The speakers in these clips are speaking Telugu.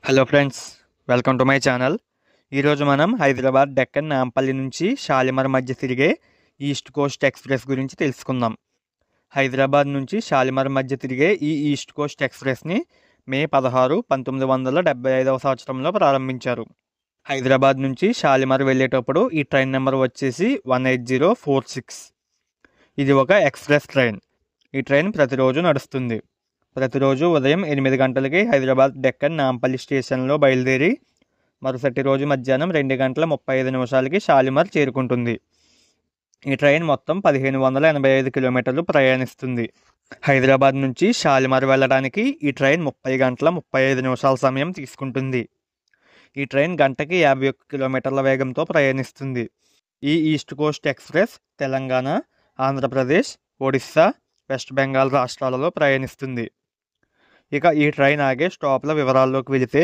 Hello friends, welcome to my channel. ఈరోజు మనం హైదరాబాద్ డెక్కన్ నాంపల్లి నుంచి షాలిమార్ మధ్య తిరిగే ఈస్ట్ కోస్ట్ ఎక్స్ప్రెస్ గురించి తెలుసుకుందాం. హైదరాబాద్ నుంచి షాలిమార్ మధ్య తిరిగే ఈ ఈస్ట్ కోస్ట్ ఎక్స్ప్రెస్ని మే 16, 1975 సంవత్సరంలో ప్రారంభించారు. హైదరాబాద్ నుంచి షాలిమార్ వెళ్ళేటప్పుడు ఈ ట్రైన్ నెంబర్ వచ్చేసి 18046. ఇది ఒక ఎక్స్ప్రెస్ ట్రైన్. ఈ ట్రైన్ ప్రతిరోజు నడుస్తుంది. ప్రతిరోజు ఉదయం 8 గంటలకి హైదరాబాద్ డెక్కన్ నాంపల్లి స్టేషన్లో బయలుదేరి మరుసటి రోజు మధ్యాహ్నం 2:35 షాలిమార్ చేరుకుంటుంది. ఈ ట్రైన్ మొత్తం 1585 కిలోమీటర్లు ప్రయాణిస్తుంది. హైదరాబాద్ నుంచి షాలిమార్ వెళ్ళడానికి ఈ ట్రైన్ 30 గంటల 35 నిమిషాల సమయం తీసుకుంటుంది. ఈ ట్రైన్ గంటకి 51 కిలోమీటర్ల వేగంతో ప్రయాణిస్తుంది. ఈ east Coast express Telangana, Andhra Pradesh, Odisha, west Bengal రాష్ట్రాలలో ప్రయాణిస్తుంది. ఇక ఈ ట్రైన్ ఆగే స్టాప్ల వివరాల్లోకి వెళితే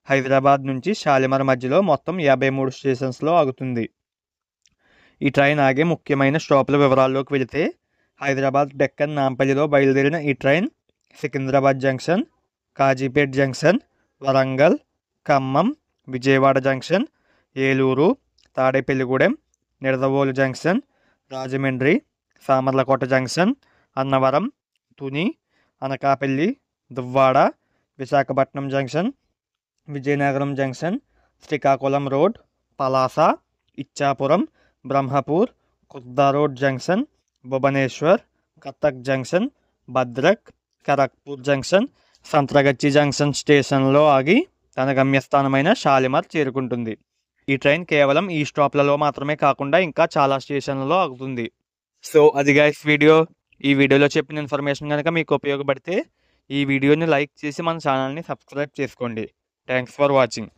హైదరాబాద్ నుంచి షాలిమార్ మధ్యలో మొత్తం 53 స్టేషన్స్లో ఆగుతుంది. ఈ ట్రైన్ ఆగే ముఖ్యమైన స్టాప్ల వివరాల్లోకి వెళితే హైదరాబాద్ డెక్కన్ నాంపల్లిలో బయలుదేరిన ఈ train Secunderabad junction, Kazipet junction, Warangal, Khammam, Vijayawada junction, Eluru, Tadepalligudem, Nidadavolu junction, Rajahmundry, Samarlakota junction, Annavaram, Tuni, Anakapalli, Duvvada, Visakhapatnam junction, Vizianagaram junction, Srikakulam road, Palasa, Ichchapuram, Brahmapur, Khurda road junction, Bhubaneswar, Cuttack junction, Bhadrak, Kharagpur junction, Santragachi junction స్టేషన్లో ఆగి తన గమ్యస్థానమైన షాలిమార్ చేరుకుంటుంది. ఈ ట్రైన్ కేవలం ఈ స్టాప్లలో మాత్రమే కాకుండా ఇంకా చాలా స్టేషన్లలో ఆగుతుంది. సో అది గైస్ వీడియో. ఈ వీడియోలో చెప్పిన ఇన్ఫర్మేషన్ కనుక మీకు ఉపయోగపడితే ఈ వీడియోని లైక్ చేసి మన ఛానల్ని సబ్స్క్రైబ్ చేసుకోండి. Thanks for watching.